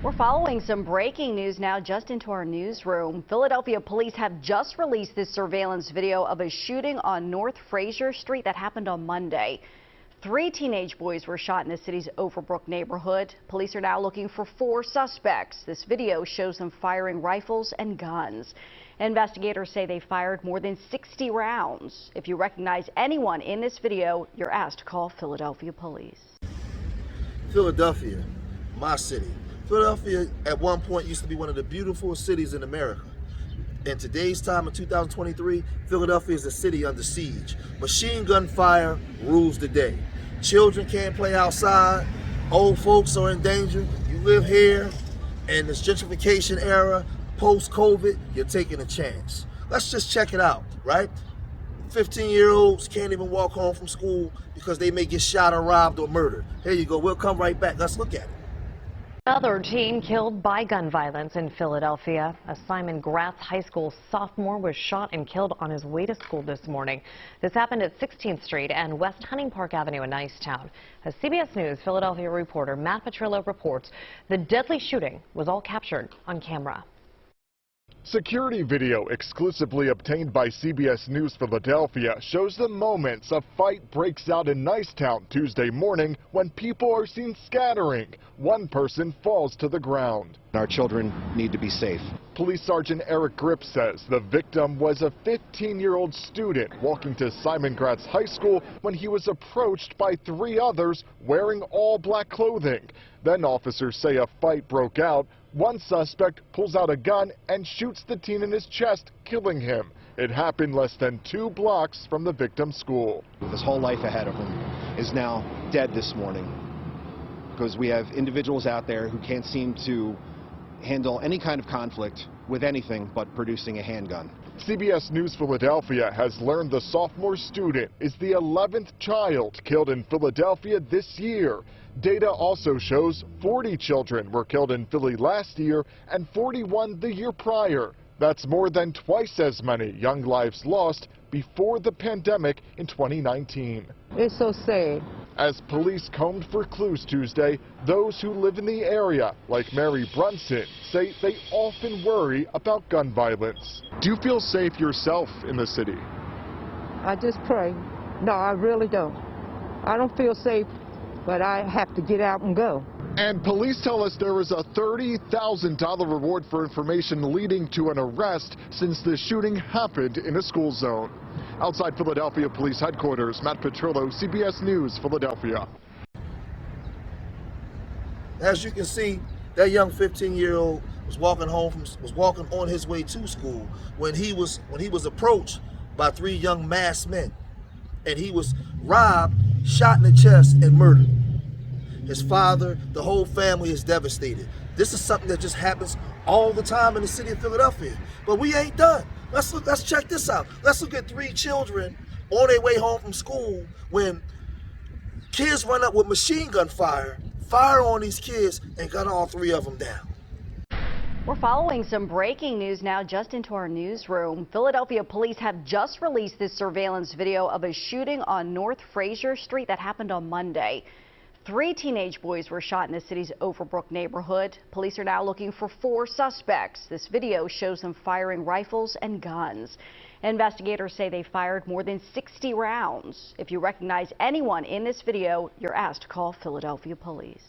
We're following some breaking news now just into our newsroom. Philadelphia police have just released this surveillance video of a shooting on North Fraser Street that happened on Monday. 3 teenage boys were shot in the city's Overbrook neighborhood. Police are now looking for 4 suspects. This video shows them firing rifles and guns. Investigators say they fired more than 60 rounds. If you recognize anyone in this video, you're asked to call Philadelphia police. Philadelphia, my city. Philadelphia at one point used to be one of the beautiful cities in America. In today's time, in 2023, Philadelphia is a city under siege. Machine gun fire rules the day. Children can't play outside. Old folks are in danger. You live here in this gentrification era, post-COVID, you're taking a chance. Let's just check it out, right? 15-year-olds can't even walk home from school because they may get shot or robbed or murdered. Here you go. We'll come right back. Let's look at it. Another teen killed by gun violence in Philadelphia. A Simon Gratz High School sophomore was shot and killed on his way to school this morning. This happened at 16th Street and West Hunting Park Avenue in Nicetown. As CBS News Philadelphia reporter Matt Petrillo reports, the deadly shooting was all captured on camera. Security video exclusively obtained by CBS News Philadelphia shows the moments a fight breaks out in Nicetown Tuesday morning when people are seen scattering. One person falls to the ground. Our children need to be safe. Police Sergeant Eric Grip says the victim was a 15-year-old student walking to Simon Gratz High School when he was approached by 3 others wearing all black clothing. Then officers say a fight broke out. One suspect pulls out a gun and shoots the teen in his chest, killing him. It happened less than 2 blocks from the victim's school. His whole life ahead of him is now dead this morning because we have individuals out there who can't seem to handle any kind of conflict with anything but producing a handgun. CBS News Philadelphia has learned the sophomore student is the 11th child killed in Philadelphia this year. Data also shows 40 children were killed in Philly last year and 41 the year prior. That's more than twice as many young lives lost before the pandemic in 2019. It's so sad. As police combed for clues Tuesday, those who live in the area, like Mary Brunson, say they often worry about gun violence. Do you feel safe yourself in the city? I just pray. No, I really don't. I don't feel safe, but I have to get out and go. And police tell us there is a $30,000 reward for information leading to an arrest since the shooting happened in a school zone. Outside Philadelphia Police Headquarters, Matt Petrillo, CBS News, Philadelphia. As you can see, that young 15-year-old was walking on his way to school when he was approached by 3 young masked men, and he was robbed, shot in the chest, and murdered. His father, the whole family is devastated. This is something that just happens all the time in the city of Philadelphia. But we ain't done. Let's check this out. Let's look at 3 children on their way home from school when kids run up with machine gun fire on these kids and gun all 3 of them down. We're following some breaking news now just into our newsroom. Philadelphia police have just released this surveillance video of a shooting on North Fraser Street that happened on Monday. 3 teenage boys were shot in the city's Overbrook neighborhood. Police are now looking for 4 suspects. This video shows them firing rifles and guns. Investigators say they fired more than 60 rounds. If you recognize anyone in this video, you're asked to call Philadelphia police.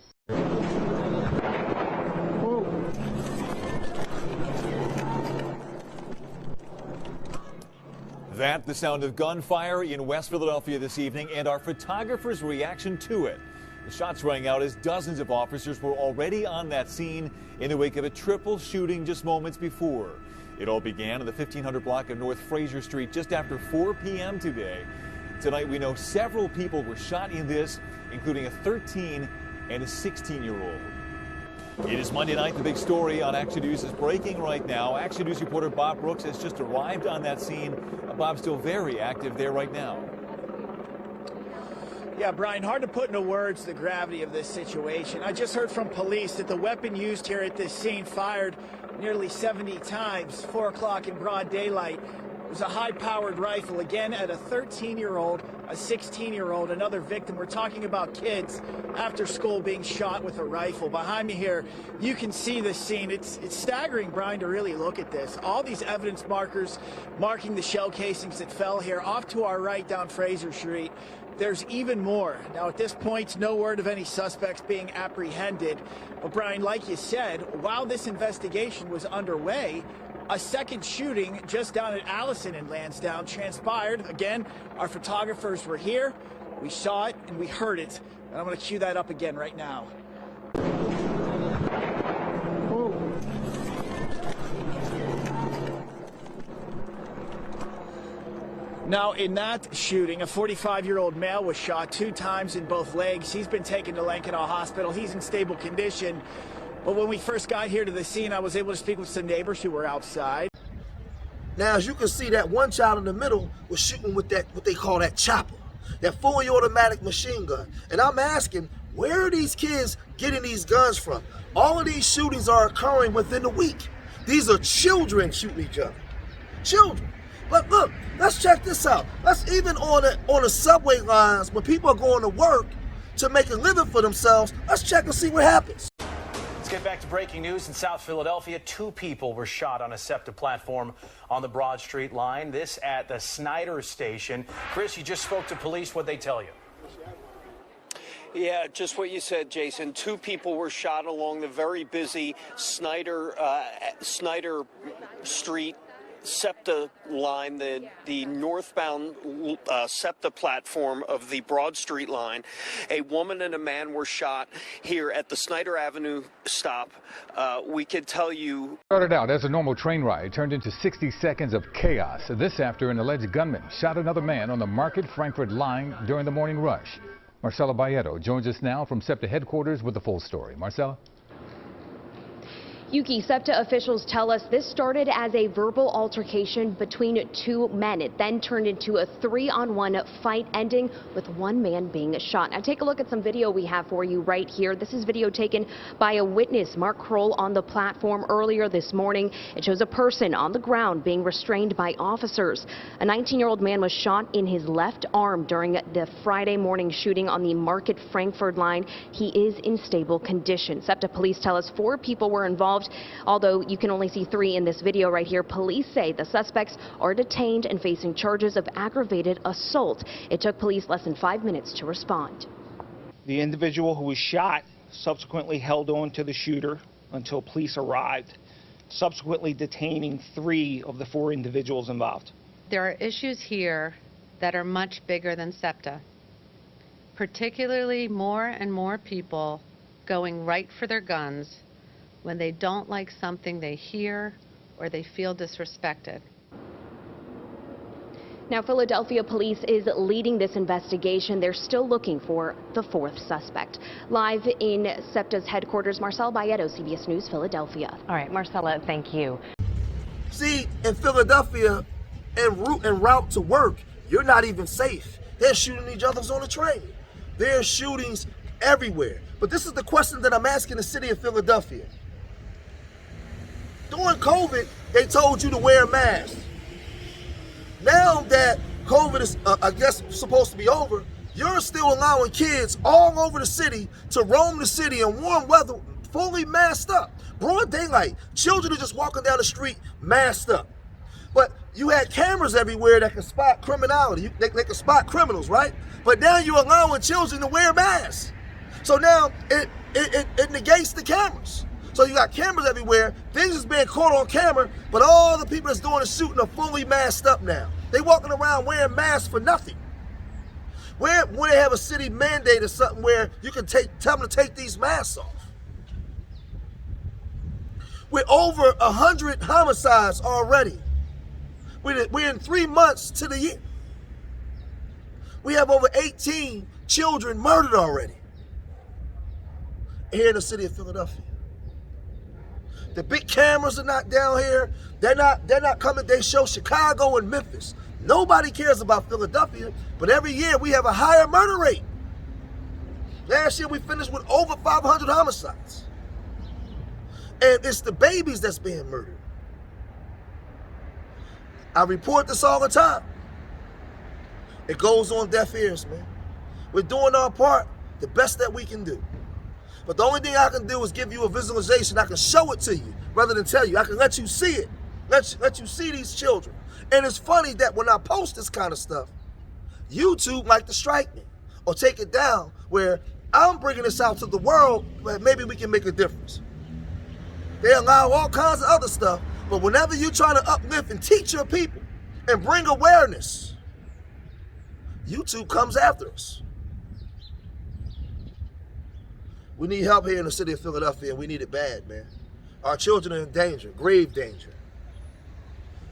That, the sound of gunfire in West Philadelphia this evening and our photographer's reaction to it. The shots rang out as dozens of officers were already on that scene in the wake of a triple shooting just moments before. It all began on the 1500 block of North Fraser Street just after 4 p.m. today. Tonight we know several people were shot in this, including a 13 and a 16-year-old. It is Monday night. The big story on Action News is breaking right now. Action News reporter Bob Brooks has just arrived on that scene. Bob's still very active there right now. Yeah, Brian, hard to put into words the gravity of this situation. I just heard from police that the weapon used here at this scene fired nearly 70 times, 4 o'clock in broad daylight. It was a high-powered rifle, again, at a 13-year-old, a 16-year-old, another victim. We're talking about kids after school being shot with a rifle. Behind me here, you can see the scene. It's staggering, Brian, to really look at this. All these evidence markers marking the shell casings that fell here. Off to our right down Fraser Street, there's even more. Now, at this point, no word of any suspects being apprehended. But, Brian, like you said, while this investigation was underway, a second shooting just down at Allison in Lansdowne transpired. Again, our photographers were here. We saw it and we heard it. And I'm going to cue that up again right now. Now, in that shooting, a 45-year-old male was shot 2 times in both legs. He's been taken to Lankenau Hospital. He's in stable condition. But when we first got here to the scene, I was able to speak with some neighbors who were outside. Now, as you can see, that one child in the middle was shooting with that, what they call that chopper, that fully automatic machine gun. And I'm asking, where are these kids getting these guns from? All of these shootings are occurring within a week. These are children shooting each other. Children. But look, let's check this out. Let's even on the subway lines, when people are going to work to make a living for themselves, let's check and see what happens. Let's get back to breaking news in South Philadelphia. 2 people were shot on a SEPTA platform on the Broad Street line. This at the Snyder station. Chris, you just spoke to police. What'd they tell you? Yeah, just what you said, Jason. 2 people were shot along the very busy Snyder Street SEPTA line, the northbound SEPTA platform of the Broad Street line. A woman and a man were shot here at the Snyder Avenue stop. We could tell you. Started out as a normal train ride, turned into 60 seconds of chaos. This after an alleged gunman shot another man on the Market Frankford line during the morning rush. Marcela Bayeto joins us now from SEPTA headquarters with the full story. Marcela? Yuki, SEPTA officials tell us this started as a verbal altercation between 2 men. It then turned into a 3-on-1 fight, ending with 1 man being shot. Now take a look at some video we have for you right here. This is video taken by a witness, Mark Kroll, on the platform earlier this morning. It shows a person on the ground being restrained by officers. A 19-year-old man was shot in his left arm during the Friday morning shooting on the Market Frankford line. He is in stable condition. SEPTA police tell us 4 people were involved. Although you can only see 3 in this video right here, police say the suspects are detained and facing charges of aggravated assault. It took police less than 5 minutes to respond. The individual who was shot subsequently held on to the shooter until police arrived, subsequently detaining 3 of the 4 individuals involved. There are issues here that are much bigger than SEPTA, particularly more and more people going right for their guns when they don't like something they hear or they feel disrespected. Now, Philadelphia police is leading this investigation. They're still looking for the 4th suspect. Live in SEPTA's headquarters, Marcela Bayeto, CBS News, Philadelphia. All right, Marcela, thank you. See, in Philadelphia, en route to work, you're not even safe. They're shooting each other on the train. There are shootings everywhere. But this is the question that I'm asking the city of Philadelphia. During COVID, they told you to wear a mask. Now that COVID is, I guess, supposed to be over, you're still allowing kids all over the city to roam the city in warm weather, fully masked up. Broad daylight. Children are just walking down the street masked up. But you had cameras everywhere that can spot criminality. They can spot criminals, right? But now you're allowing children to wear masks. So now it negates the cameras. So you got cameras everywhere, things is being caught on camera, but all the people that's doing the shooting are fully masked up now. They walking around wearing masks for nothing. When they have a city mandate or something where you can tell them to take these masks off. We're over 100 homicides already. We're in 3 months to the year. We have over 18 children murdered already here in the city of Philadelphia. The big cameras are not down here. They're not coming. They show Chicago and Memphis. Nobody cares about Philadelphia, but every year we have a higher murder rate. Last year we finished with over 500 homicides. And it's the babies that's being murdered. I report this all the time. It goes on deaf ears, man. We're doing our part, the best that we can do. But the only thing I can do is give you a visualization. I can show it to you rather than tell you. I can let you see it. Let you see these children. And it's funny that when I post this kind of stuff, YouTube like to strike me or take it down, where I'm bringing this out to the world, where maybe we can make a difference. They allow all kinds of other stuff, but whenever you're trying to uplift and teach your people and bring awareness, YouTube comes after us. We need help here in the city of Philadelphia, and we need it bad, man. Our children are in danger, grave danger.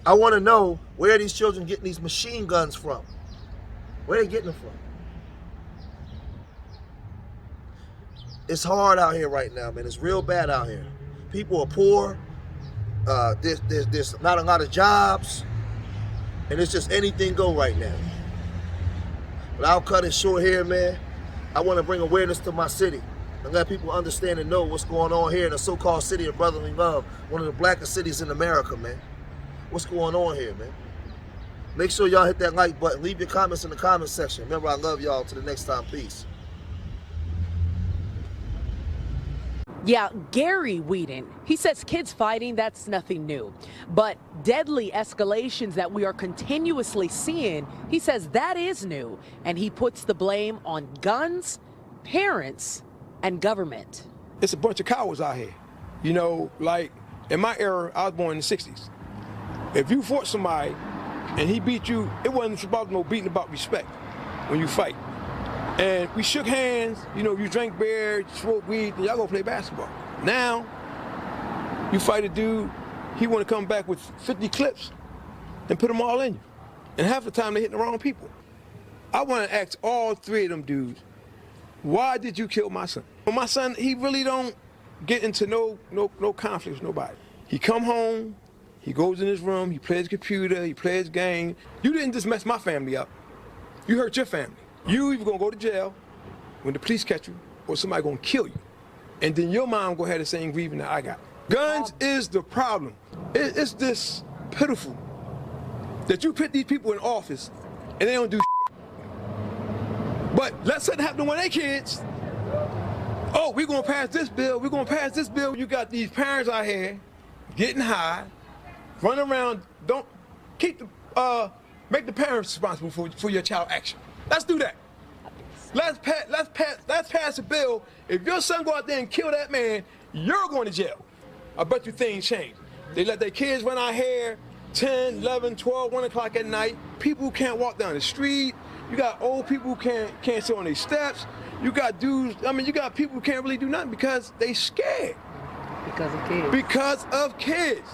I want to know where these children getting these machine guns from. Where are they getting them from? It's hard out here right now, man. It's real bad out here. People are poor. There's not a lot of jobs. And it's just anything go right now. But I'll cut it short here, man. I want to bring awareness to my city and let people understand and know what's going on here in the so-called city of brotherly love, one of the blackest cities in America, man. What's going on here, man? Make sure y'all hit that like button. Leave your comments in the comment section. Remember, I love y'all. Till the next time, peace. Yeah, Gary Whedon, he says kids fighting, that's nothing new. But deadly escalations that we are continuously seeing, he says that is new. And he puts the blame on guns, parents, and government. It's a bunch of cowards out here. You know, like in my era, I was born in the 60s. If you fought somebody and he beat you, it wasn't about no beating, about respect when you fight. And we shook hands, you know, you drank beer, you smoked weed, and y'all go play basketball. Now, you fight a dude, he want to come back with 50 clips and put them all in you. And half the time they're hitting the wrong people. I want to ask all three of them dudes, why did you kill my son? Well, my son, he really don't get into no conflict with nobody. He come home, he goes in his room, he plays computer, he plays game. You didn't just mess my family up, you hurt your family. You either gonna go to jail when the police catch you, or somebody gonna kill you. And then your mom gonna have the same grieving that I got. Guns is the problem. It's this pitiful that you put these people in office and they don't do shit. But let something happen when they kids. Oh, we're gonna pass this bill, we're gonna pass this bill. You got these parents out here getting high, running around, don't keep the, make the parents responsible for your child action. Let's do that. Let's pass a bill. If your son go out there and kill that man, you're going to jail. I bet you things change. They let their kids run out here 10, 11, 12, 1 o'clock at night. People can't walk down the street. You got old people who can't sit on their steps. You got dudes, I mean, you got people who can't really do nothing because they scared. Because of kids. Because of kids.